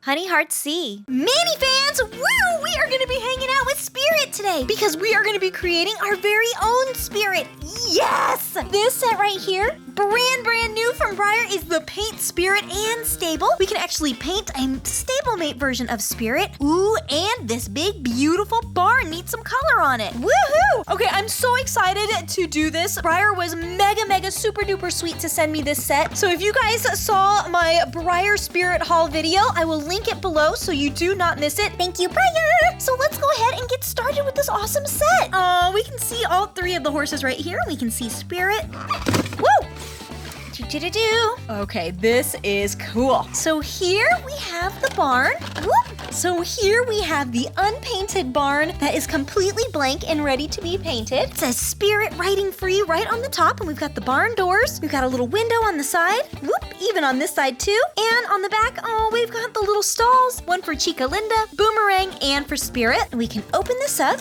Honey Heart C. Manny fans, woo! We are going to be hanging out with Spirit today because we are going to be creating our very own Spirit. Yes! This set right here, brand new from Breyer, is the Paint Spirit and Stable. We can actually paint a stablemate version of Spirit. Ooh, and this big, beautiful barn needs some color on it. Woohoo! Okay, I'm so excited to do this. Breyer was mega, super duper sweet to send me this set. So if you guys saw my Breyer Spirit haul video, I will link it below so you do not miss it. Thank you, Breyer! So let's go ahead and get started with this awesome set. We can see all three of the horses right here. We can see Spirit. Woo! Okay, this is cool. So here we have the barn. Whoop. So here we have the unpainted barn that is completely blank and ready to be painted. It says Spirit Riding Free right on the top, and we've got the barn doors. We've got a little window on the side. Whoop, even on this side too. And on the back, we've got the little stalls. One for Chica Linda, Boomerang, and for Spirit. We can open this up.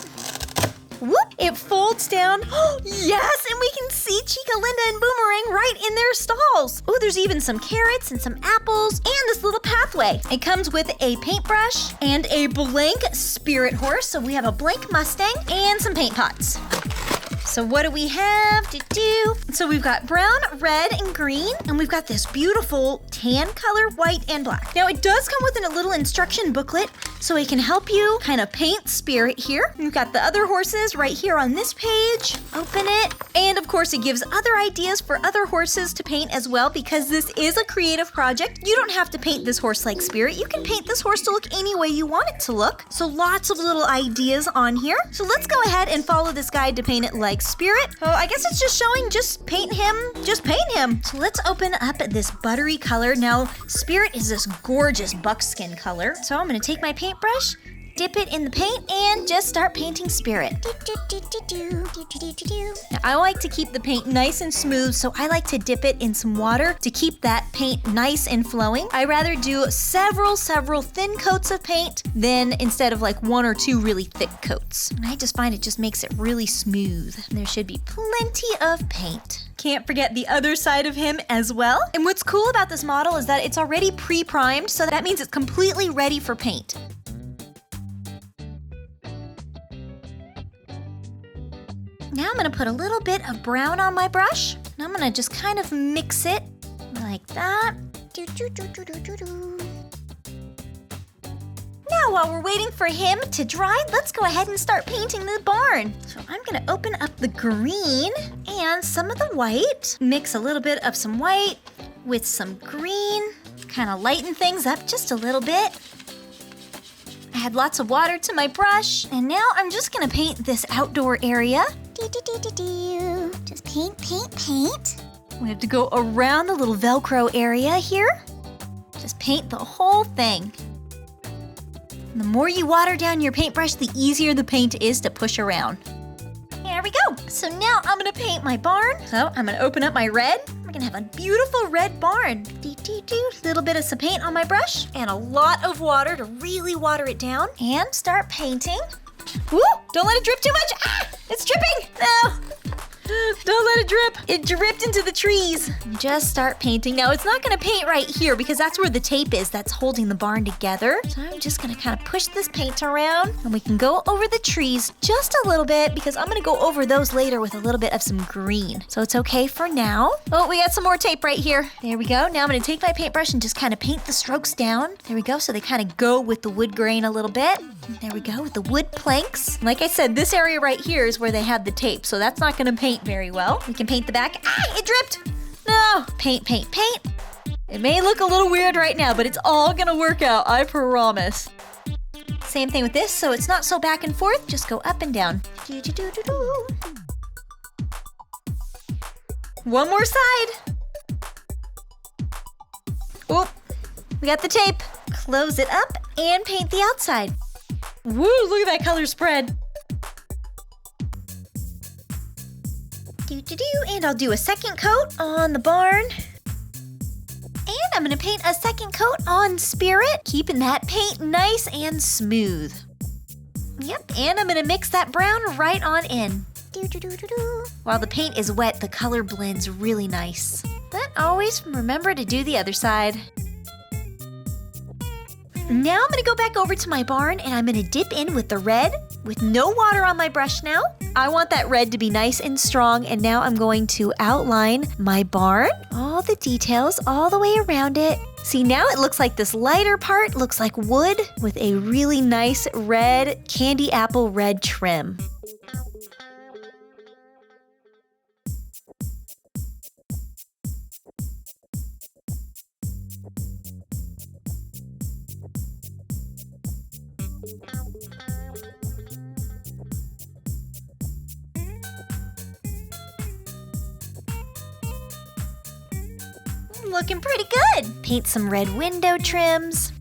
Whoop! It folds down. Oh, yes! And we can see Chica Linda and Boomerang right in their stalls. Oh, there's even some carrots and some apples and this little pathway. It comes with a paintbrush and a blank Spirit horse. So we have a blank Mustang and some paint pots. So what do we have to do? So we've got brown, red, and green, and we've got this beautiful tan color, white, and black. Now it does come with a little instruction booklet, so it can help you kind of paint Spirit here. We've got the other horses right here on this page. Open it. And of course it gives other ideas for other horses to paint as well, because this is a creative project. You don't have to paint this horse like Spirit. You can paint this horse to look any way you want it to look. So lots of little ideas on here. So let's go ahead and follow this guide to paint it like Spirit. Oh, I guess it's just showing just paint him. So let's open up this buttery color. Now, Spirit is this gorgeous buckskin color. So I'm gonna take my paintbrush, dip it in the paint, and just start painting Spirit. Now, I like to keep the paint nice and smooth, so I like to dip it in some water to keep that paint nice and flowing. I rather do several thin coats of paint than instead of like one or two really thick coats. And I just find it just makes it really smooth. There should be plenty of paint. Can't forget the other side of him as well. And what's cool about this model is that it's already pre-primed, so that means it's completely ready for paint. Now I'm gonna put a little bit of brown on my brush, and I'm gonna just kind of mix it like that. Now while we're waiting for him to dry, let's go ahead and start painting the barn. So I'm gonna open up the green and some of the white, mix a little bit of some white with some green, kind of lighten things up just a little bit. Add lots of water to my brush, and now I'm just gonna paint this outdoor area. Just paint. We have to go around the little Velcro area here. Just paint the whole thing. And the more you water down your paintbrush, the easier the paint is to push around. There we go. So now I'm gonna paint my barn. So I'm gonna open up my red. We're gonna have a beautiful red barn. Little bit of some paint on my brush and a lot of water to really water it down. And start painting. Woo! Don't let it drip too much. Ah! It's dripping! No! Don't let it drip. It dripped into the trees. Just start painting. Now, it's not going to paint right here because that's where the tape is that's holding the barn together. So I'm just going to kind of push this paint around, and we can go over the trees just a little bit because I'm going to go over those later with a little bit of some green. So it's okay for now. Oh, we got some more tape right here. There we go. Now I'm going to take my paintbrush and just kind of paint the strokes down. There we go. So they kind of go with the wood grain a little bit. There we go with the wood planks. Like I said, this area right here is where they have the tape, so that's not going to paint very well. We can paint the back. Ah, it dripped! No! Paint. It may look a little weird right now, but it's all going to work out, I promise. Same thing with this, so it's not so back and forth. Just go up and down. One more side. Oh, we got the tape. Close it up and paint the outside. Woo, look at that color spread. And I'll do a second coat on the barn. And I'm gonna paint a second coat on Spirit, keeping that paint nice and smooth. Yep, and I'm gonna mix that brown right on in. While the paint is wet, the color blends really nice. But always remember to do the other side. Now I'm gonna go back over to my barn and I'm gonna dip in with the red with no water on my brush now. I want that red to be nice and strong, and now I'm going to outline my barn, all the details all the way around it. See, now it looks like this lighter part looks like wood with a really nice red, candy apple red trim. Looking pretty good. Paint some red window trims.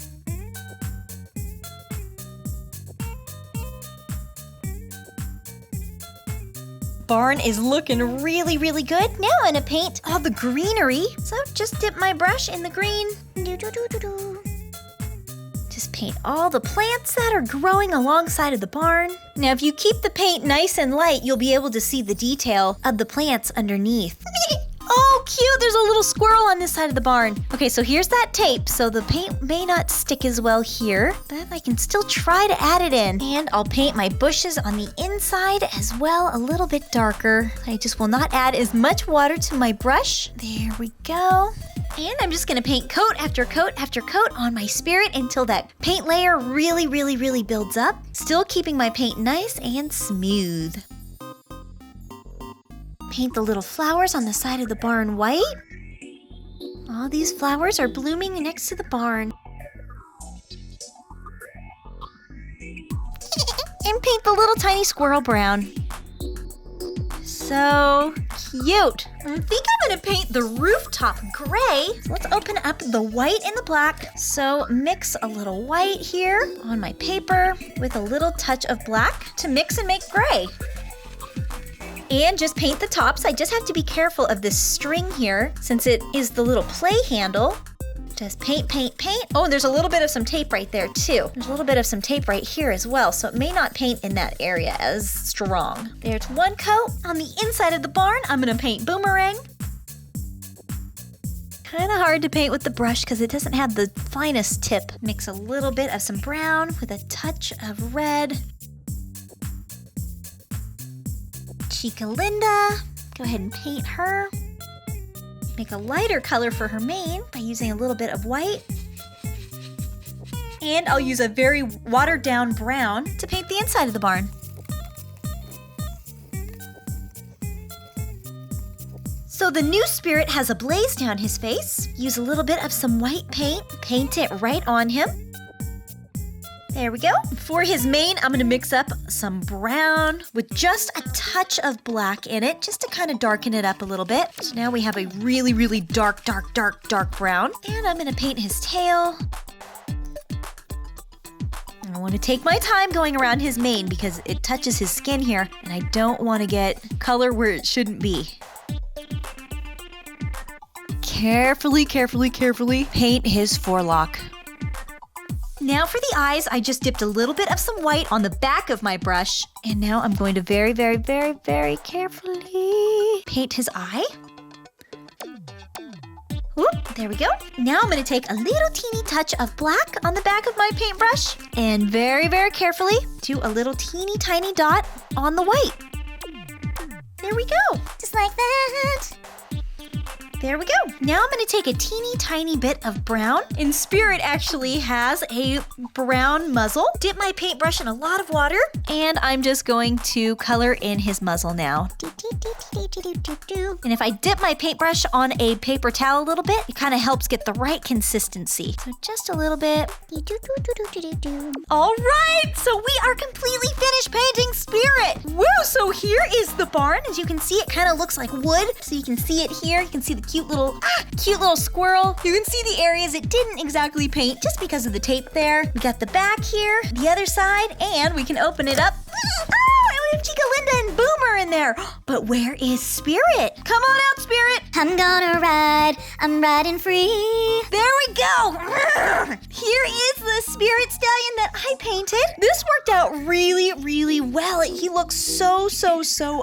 Barn is looking really, really good. Now I'm gonna paint all the greenery. So just dip my brush in the green. Just paint all the plants that are growing alongside of the barn. Now if you keep the paint nice and light, you'll be able to see the detail of the plants underneath. Oh, cute! There's a little squirrel on this side of the barn. Okay, so here's that tape, so the paint may not stick as well here, but I can still try to add it in. And I'll paint my bushes on the inside as well, a little bit darker. I just will not add as much water to my brush. There we go. And I'm just gonna paint coat after coat after coat on my spirit until that paint layer really, really, really builds up. Still keeping my paint nice and smooth. Paint the little flowers on the side of the barn white. All these flowers are blooming next to the barn. And paint the little tiny squirrel brown. So cute. I think I'm gonna paint the rooftop gray. So let's open up the white and the black. So mix a little white here on my paper with a little touch of black to mix and make gray. And just paint the tops. I just have to be careful of this string here since it is the little play handle. Just paint, paint, paint. Oh, and there's a little bit of some tape right there too. There's a little bit of some tape right here as well, so it may not paint in that area as strong. There's one coat. On the inside of the barn, I'm gonna paint boomerang. Kind of hard to paint with the brush because it doesn't have the finest tip. Mix a little bit of some brown with a touch of red. Chica Linda, go ahead and paint her. Make a lighter color for her mane by using a little bit of white. And I'll use a very watered down brown to paint the inside of the barn. So the new spirit has a blaze down his face. Use a little bit of some white paint, paint it right on him. There we go. For his mane, I'm gonna mix up some brown with just a touch of black in it, just to kind of darken it up a little bit. So now we have a really, really dark, dark, dark, dark brown. And I'm gonna paint his tail. I wanna take my time going around his mane because it touches his skin here, and I don't wanna get color where it shouldn't be. Carefully, carefully, carefully paint his forelock. Now for the eyes, I just dipped a little bit of some white on the back of my brush. And now I'm going to very, very, very, very carefully paint his eye. Whoop, there we go. Now I'm gonna take a little teeny touch of black on the back of my paintbrush and very, very carefully do a little teeny tiny dot on the white. There we go, just like that. There we go. Now I'm gonna take a teeny tiny bit of brown. And Spirit actually has a brown muzzle. Dip my paintbrush in a lot of water, and I'm just going to color in his muzzle now. And if I dip my paintbrush on a paper towel a little bit, it kind of helps get the right consistency. So just a little bit. All right, so we are completely finished painting Spirit. Woo, so here is the barn. As you can see, it kind of looks like wood. So you can see it here. You can see the cute little squirrel. You can see the areas it didn't exactly paint just because of the tape there. We got the back here, the other side, and we can open it up. Oh, and we have Chica Linda and Boomer in there. But where is Spirit? Come on out, Spirit. I'm gonna ride, I'm riding free. There we go. Here is the spirit stallion that I painted. This worked out really, really well. He looks so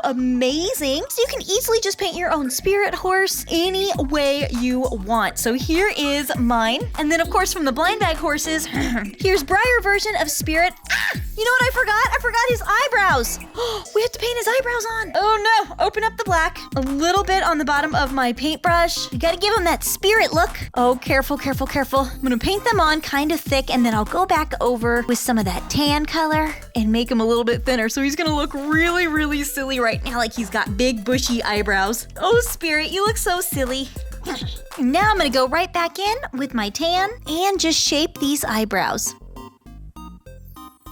amazing. So you can easily just paint your own spirit horse any way you want. So here is mine. And then of course from the blind bag horses, here's Briar version of spirit. You know what I forgot? I forgot his eyebrows. We have to paint his eyebrows on. Oh no, open up the black. A little bit on the bottom of my paintbrush. You gotta give him that spirit look. Oh, careful. I'm gonna paint them on kind of thick and then I'll go back over with some of that tan color and make him a little bit thinner. So he's gonna look really silly right now, like he's got big bushy eyebrows. Oh, spirit, you look so silly. Now I'm gonna go right back in with my tan and just shape these eyebrows.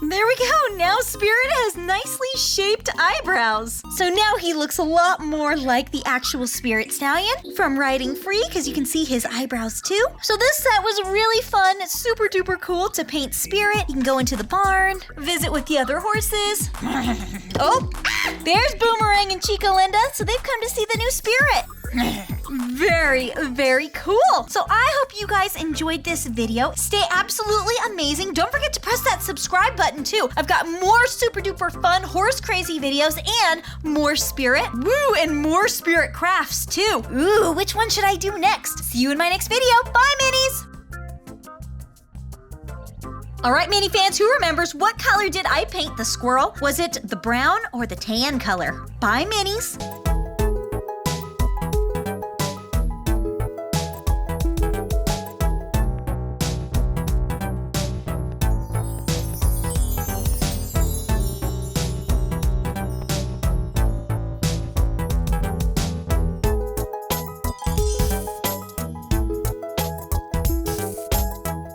There we go. Now Spirit has nicely shaped eyebrows. So now he looks a lot more like the actual Spirit Stallion from Riding Free because you can see his eyebrows too. So this set was really fun, super duper cool to paint Spirit. You can go into the barn, visit with the other horses. Oh, there's Boomerang and Chica Linda. So they've come to see the new Spirit. Very cool. So I hope you guys enjoyed this video. Stay absolutely amazing. Don't forget to press that subscribe button too. I've got more super duper fun horse crazy videos and more spirit. Woo, and more spirit crafts too. Ooh, which one should I do next? See you in my next video. Bye, Minis. All right, Mini fans, who remembers what color did I paint the squirrel? Was it the brown or the tan color? Bye, Minis.